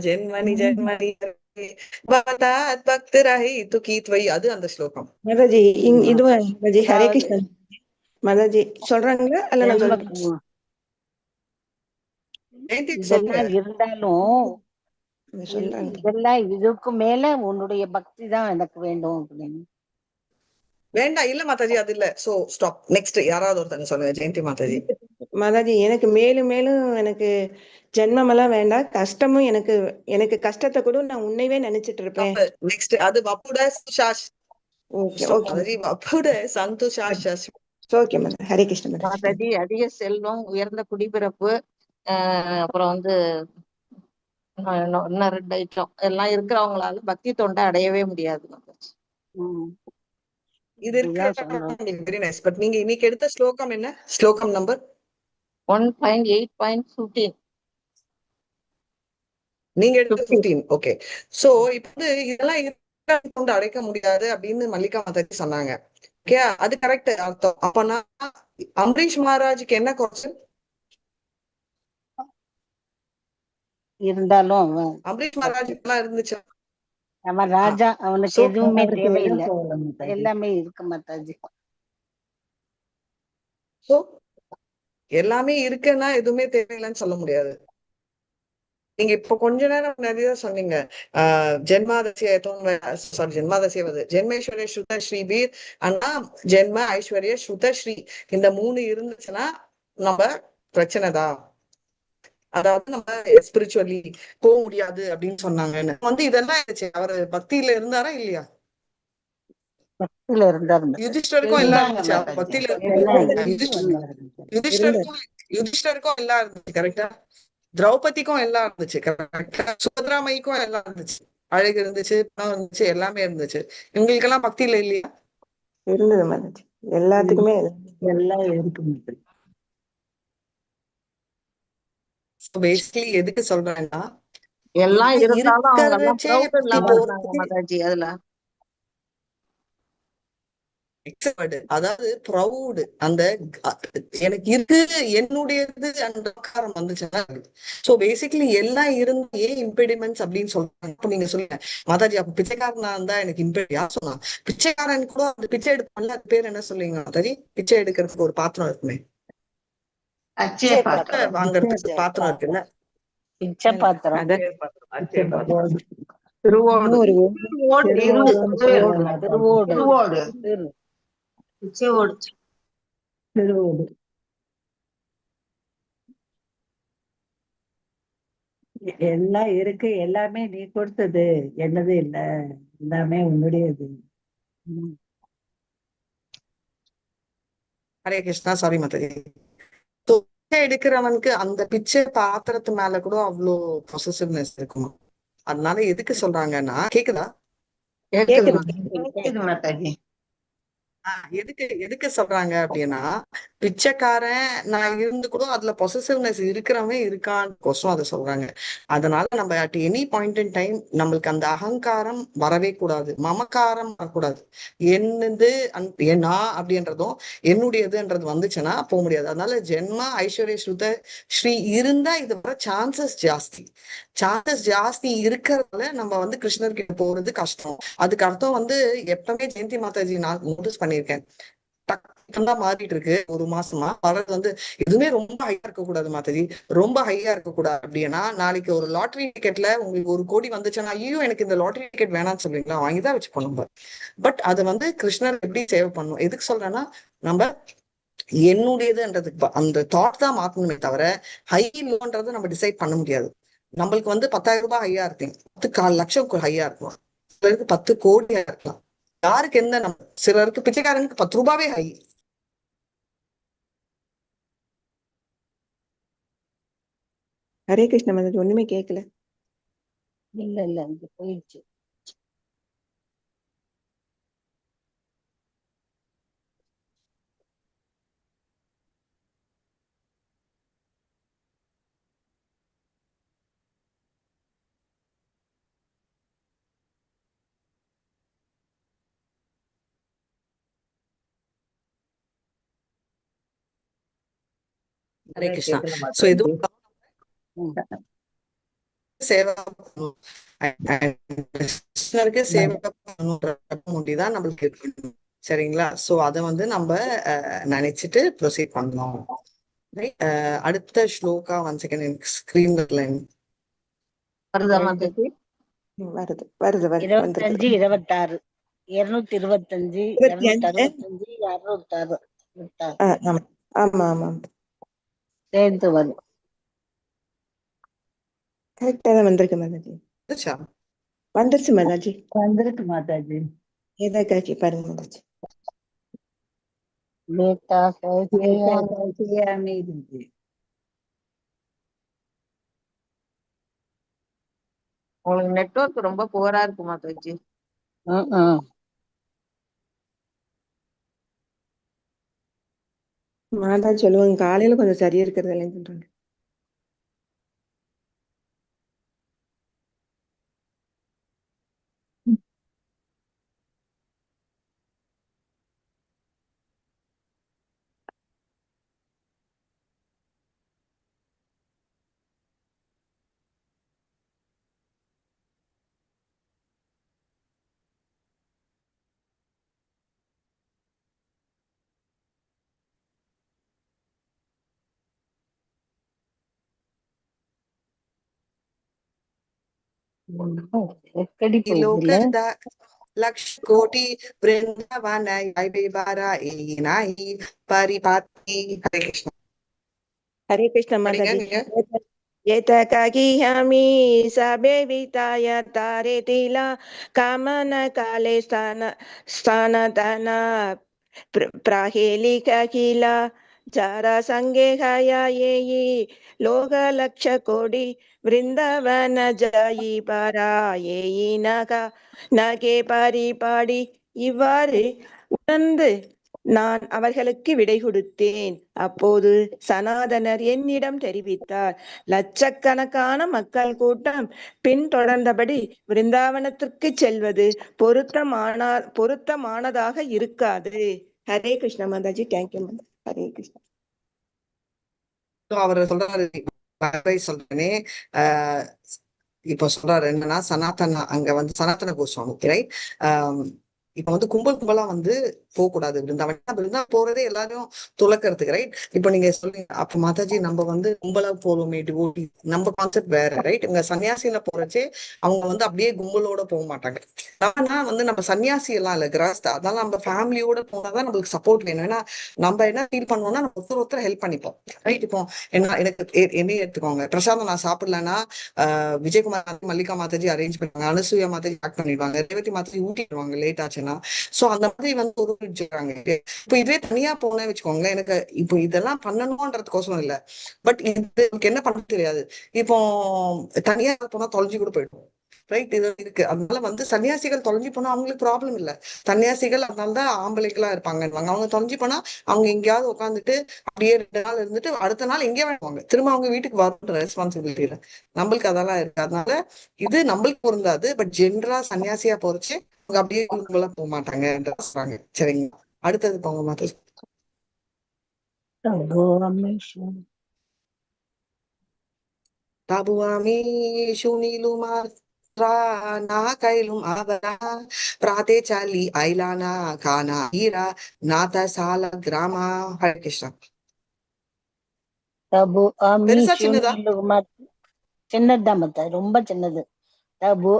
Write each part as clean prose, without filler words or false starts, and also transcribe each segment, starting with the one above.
ஜென்மனி ஜென்மனி பவதாத் பக்திரஹி துகீத்வை, அது அந்த ஸ்லோகம். மாதாஜி இது மாதாஜி ஹரே கிருஷ்ணா. மாதாஜி சொல்றாங்களா அல்ல நான் சொல்றேன்? இதெல்லாம் இருந்தாலும் இதெல்லாம் இதுக்கு மேல உன்னுடைய பக்தி தான் எனக்கு வேண்டும் அப்படின்னு. வேண்டாம் இல்ல மாதாஜி, அது இல்ல. So stop. நெக்ஸ்ட் யாராவது ஒருத்தங்க சொல்லுங்க. ஜெயந்தி மாதாஜி. மாதாஜி எனக்கு மேலும் மேலும் எனக்கு ஜென்மம் எல்லாம் வேண்டாம், கஷ்டமும் எனக்கு எனக்கு கஷ்டத்தை கூட நான் உன்னைவே நினைச்சிட்டு இருப்பேன். நெக்ஸ்ட் அது வப்புட சுஷாஷ். ஓகே மாதாஜி, வப்புட சந்தோஷாஷ். ஓகே மாதாஜி, ஹரே கிருஷ்ண மாதாஜி. அதிக செல்வம், உயர்ந்த குடிபிறப்பு, அப்புறம் வந்து இன்னும் 2 ஐட்டம் எல்லாம் இருக்கிறவங்களால பக்தி தொண்டை அடையவே முடியாது மாதாஜி. இது வெரி நைஸ். பட் நீங்க இன்னைக்கு எடுத்த ஸ்லோகம் என்ன? ஸ்லோகம் நம்பர் 1.8.15. நீங்க எடுத்த 15. ஓகே. சோ இப்போ இதெல்லாம் அடைக்க முடியாது அப்படின்னு மல்லிகா மாதாஜி சொன்னாங்க. ஓகே, அது கரெக்ட் அர்த்தம். அப்பனா அம்பரீஷ் மகாராஜுக்கு என்ன கொஸ்டின்? இருந்தாலும் அம்பரீஷ் மகாராஜுக்கு எல்லாம் இருந்துச்சு. நம்ம ராஜா, அவனுக்கு எதுவுமே தேவையில்லை, எல்லாமே இருக்கு மாதாஜி. சோ எல்லாமே இருக்குன்னா எதுவுமே தேவையில்லைன்னு சொல்ல முடியாது. நீங்க இப்ப கொஞ்ச நேரம் நிறைய சொன்னீங்க. ஜென்மாதசிய சாரி ஜென்மாதசிய ஜென்மேஸ்வரிய ஸ்ருத ஸ்ரீபீர் ஆனா ஜென்ம ஐஸ்வர்ய ஸ்ருத ஸ்ரீ இந்த 3 இருந்துச்சுன்னா நம்ம பிரச்சனை தான். அதாவது நம்ம ஸ்பிரிச்சுவலி போக முடியாது அப்படின்னு சொன்னாங்கன்னு இதெல்லாம் இருந்துச்சு. அவரு பக்தியில இருந்தாரா இல்லையா? பக்தியில இருந்தாரு. யுதிஷ்டருக்கும் எல்லாம் இருந்துச்சு. பக்தியில யுதிஷ்டருக்கும் எல்லாம் இருந்துச்சு. கரெக்டா? திரௌபதிக்கும் எல்லாம் இருந்துச்சு. கரெக்டா? சுபத்ராமைக்கும் எல்லாம் இருந்துச்சு. அழகு இருந்துச்சு, பணம் இருந்துச்சு, எல்லாமே இருந்துச்சு. இவங்களுக்கு எல்லாம் பக்தியில இல்லையா? இருந்தது மாதாஜி, எல்லாத்துக்குமே எல்லாம் இருக்கு. பேசிக்கலி எதுக்கு சொல்றேன்னா, எல்லாம் இருந்தாலும் மாதாஜி அதுல அதாவது ப்ரௌட், அந்த எனக்கு இருக்கு என்னுடையது அந்த அகாரம் வந்துச்சுன்னா. சோ பேசிக்கலி எல்லாம் இருந்து ஏன் இம்பெடிமெண்ட்ஸ் அப்படின்னு சொல்றாங்க. அப்ப நீங்க சொல்லுங்க மாதாஜி, அப்ப பிச்சைக்காரனா இருந்தா எனக்கு இம்பெடி யார் சொன்னா? பிச்சைக்காரன் கூட அந்த பிச்சை எடுப்பான்ல, அது பேர் என்ன சொல்லுவீங்க மாதாஜி? பிச்சை எடுக்கிறதுக்கு ஒரு பாத்திரம் இருக்குமே, வாங்கறதுக்கு பாத்திரம் இருக்குல்ல, பிச்சை பாத்திரம். எல்லாம் இருக்கு, எல்லாமே நீ கொடுத்தது, என்னது இல்ல, எல்லாமே உன்னுடையது. ஹரே கிருஷ்ணா. சாரி மாதாஜி. பிச்சை எடுக்கிறவனுக்கு அந்த பிச்சை பாத்திரத்து மேல கூட அவ்வளோ பொசசிவ்னஸ் இருக்குமா? அதனால எதுக்கு சொல்றாங்கன்னா, கேக்குதா? எதுக்கு சொல்றாங்க அப்படின்னா, பிச்சைக்காரன் நான் இருந்து கூட அதுல பொசசிவ்னஸ் இருக்கிறவன் இருக்கான்னு கோசம் அதை சொல்றாங்க. அதனால நம்ம at any point in time நம்மளுக்கு அந்த அகங்காரம் வரவே கூடாது, மமக்காரம் வரக்கூடாது. என்னது நான் அப்படின்றதும் என்னுடையதுன்றது வந்துச்சுன்னா போக முடியாது. அதனால ஜென்ம ஐஸ்வர்ய ஸ்ருத ஸ்ரீ இருந்தா இது வர சான்சஸ் ஜாஸ்தி இருக்கிறதுல நம்ம கிருஷ்ணர் கிட்ட போறது கஷ்டம். அதுக்கு அர்த்தம் எப்பவுமே ஜெயந்தி மாதாஜி நான் நோட்டீஸ் பண்ணிருக்கேன், தான் மாறிட்டு இருக்கு. ஒரு மாசமா வர்றது எதுவுமே ரொம்ப ஹையா இருக்க கூடாது மாதாஜி, ரொம்ப ஹையா இருக்க கூடாது. அப்படின்னா நாளைக்கு ஒரு லாட்டரி டிக்கெட்ல உங்களுக்கு 1 கோடி வந்துச்சுன்னா, ஐயோ எனக்கு இந்த லாட்டரி டிக்கெட் வேணாம்னு சொல்றீங்களா? வாங்கிதான் வச்சு பண்ணும். பட் அது கிருஷ்ணர் எப்படி சேவ் பண்ணும்? எதுக்கு சொல்றேன்னா, நம்ம என்னுடையதுன்றதுக்கு அந்த தாட் தான் மாத்தணுமே தவிர ஹை லோன்றதை நம்ம டிசைட் பண்ண முடியாது. நம்மளுக்கு 10,000 ரூபாய் ஹையா இருக்கும், 10 லட்சம் ஹையா இருக்கும், சிலருக்கு 10 கோடியா இருக்கலாம். யாருக்கு எந்த நம்ம சிலருக்கு பிச்சைக்காரனுக்கு 10 ரூபாவே ஹை. ஹரே கிருஷ்ண மாதாஜி, ஒண்ணுமே கேட்கல. இல்ல இங்க போயிடுச்சு. ஹரே கிருஷ்ணா. சோ இது ம். சேவை பண்ணணும். கிருஷ்ணருக்கு சேவை பண்ணணுன்ற முடிதான் நம்மளுக்கு இருக்கணும். சரிங்களா? சோ அதை வந்து நம்ம நினைச்சிட்டு ப்ரொசீட் பண்ணணும். அடுத்த ஸ்லோகா ஒன் செகண்ட் எனக்கு ஸ்கிரீன்ல வருதா மாதாஜி? வருது வருது வருது 25 வந்திருக்கு 26 225 265 266 ஆமா ஆமா ஆமா சேர்ந்து வரும். கரெக்டா தான் வந்திருக்கு மாதாஜி. வந்துருச்சு மாதாஜி. வந்திருக்கு மாதாஜி. ஏதா காட்சி பாருங்க மாதாஜி. बेटा कैसे அமைதி. உங்களுக்கு நெட்வொர்க் ரொம்ப புவரா இருக்கு மாதாஜி. மாதாஜி சொல்லுவாங்க காலையில கொஞ்சம் சரியா இருக்கிறது இல்லைன்னு சொல்றாங்க. எப்படி போகுதுல்ல? लक्ष कोटि वृंदावन आई बारा नाही परिपाती. हरे कृष्ण. हरे कृष्ण माताजी. एतकाकियामि सभेविताय तारे तिला कामन काले स्थानतन प्राहेलिका जारा संगेहया येयि लोक लक्ष कोडि वृंदावन जायि पारा येयि நகே பாடி இவ்வாறு உணர்ந்து நான் அவர்களுக்கு விடை கொடுத்தேன். அப்போது சனாதனர் என்னிடம் தெரிவித்தார், லட்சக்கணக்கான மக்கள் கூட்டம் பின்தொடர்ந்தபடி விருந்தாவனத்திற்கு செல்வது பொருத்தமானதாக இருக்காது. ஹரே கிருஷ்ண மாதாஜி. தேங்க்யூ மாதா. ஹரே கிருஷ்ணா. அவர் சொல்றாரு சொல்றேனே இப்போ சொல்றாரு என்னன்னா சனாதன அங்க வந்து சனாதன கோஸ்வாமி ரைட். இப்ப வந்து கும்பலா வந்து போகக்கூடாது விருந்தாவன் போறதே எல்லாரும் துளக்கிறதுக்கு ரைட். இப்ப நீங்க சொல்லுங்க அப்ப மாதாஜி நம்ம வந்து கும்பலா போறோமே டிவோட்டி நம்ம கான்செப்ட் வேற ரைட். இங்க சன்னியாசியில போறச்சே அவங்க வந்து அப்படியே கும்பலோட போக மாட்டாங்க. ஆனா வந்து நம்ம சன்னியாசி எல்லாம் இல்ல கிராஸ்ட், அதனால நம்ம ஃபேமிலியோட போனாதான் நம்மளுக்கு சப்போர்ட் வேணும். ஏன்னா நம்ம என்ன ஃபீல் பண்ணுவோம்னா நம்ம ஒருத்தர் ஹெல்ப் பண்ணிப்போம் ரைட். இப்போ எனக்கு என்ன எடுத்துக்கோங்க, பிரசாதம் நான் சாப்பிடலன்னா விஜயகுமார் மல்லிகா மாதாஜி அரேஞ்ச் பண்ணுவாங்க, அனுசூயா மாதாஜி ஆக்ட் பண்ணிடுவாங்க, ரேவதி மாதாஜி ஊட்டிடுவாங்க லேட் ஆச்சுன்னா. சோ அந்த மாதிரி வந்து ஒரு இப்போ இதே தனியா போனேன்னு வச்சுக்கோங்களேன், எனக்கு இப்போ இதெல்லாம் பண்ணணும்ன்றதுக்கோசம் இல்ல, பட் இதுக்கு என்ன பண்ண தெரியாது. இப்போ தனியா போனா தொலைஞ்சு கூட போயிடும் ரைட். இது இருக்கு. அதனால வந்து சன்னியாசிகள் தொலைஞ்சு போனா அவங்களுக்கு ப்ராப்ளம் இல்ல. சன்னியாசிகள் அதனாலதான் ஆம்பளைகளா இருப்பாங்க. அவங்க தொலைஞ்சு போனா அவங்க எங்கேயாவது உட்காந்துட்டு அப்படியே 2 நாள் இருந்துட்டு அடுத்த நாள் எங்கேயே வேணுவாங்க, திரும்ப அவங்க வீட்டுக்கு வர ரெஸ்பான்சிபிலிட்டி இல்ல. நம்மளுக்கு அதெல்லாம் இருக்கு. அதனால இது நம்மளுக்கு பொருந்தாது. பட் ஜென்ரலா சன்னியாசியா போறச்சு அவங்க அப்படியே கும்பலா போக மாட்டாங்க சொல்றாங்க. சரிங்க, அடுத்தது போங்க Mataji. Tabuami shuniluma na kailum avara prate chali ailana kana ira nata sala grama. Hare Krishna. தபு பெருசா சின்னதா? சின்னதுதான் மத்த, ரொம்ப சின்னது. தபு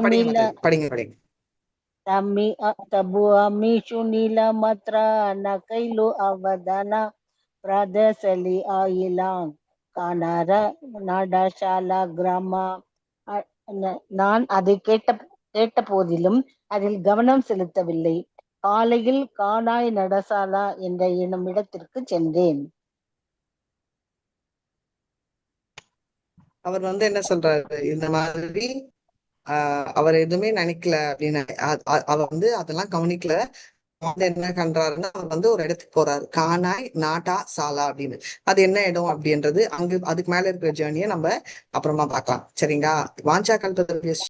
படிங்க. तबु अमीशु नीला मत्रा नकैलु अवदना प्रदसलि आइलां कानाர நாடசாலா கிராமா. நான் அதை கேட்ட போதிலும் அதில் கவனம் செலுத்தவில்லை. காலையில் கானாய் நடசாலா என்ற என்னும் இடத்திற்கு சென்றேன். அவர் வந்து என்ன சொல்றாரு, இந்த மாதிரி அவர் எதுவுமே நினைக்கல அப்படின்னு. அவர் வந்து அதெல்லாம் கவனிக்கல. வந்து என்ன பண்றாருன்னா அவர் வந்து ஒரு இடத்துக்கு போறாரு, கானாய் நாட்டா சாலா அப்படின்னு. அது என்ன இடம் அப்படின்றது அங்க அதுக்கு மேல இருக்கிற ஜேர்னியை நம்ம அப்புறமா பார்க்கலாம். சரிங்களா? வாஞ்சா கல்ப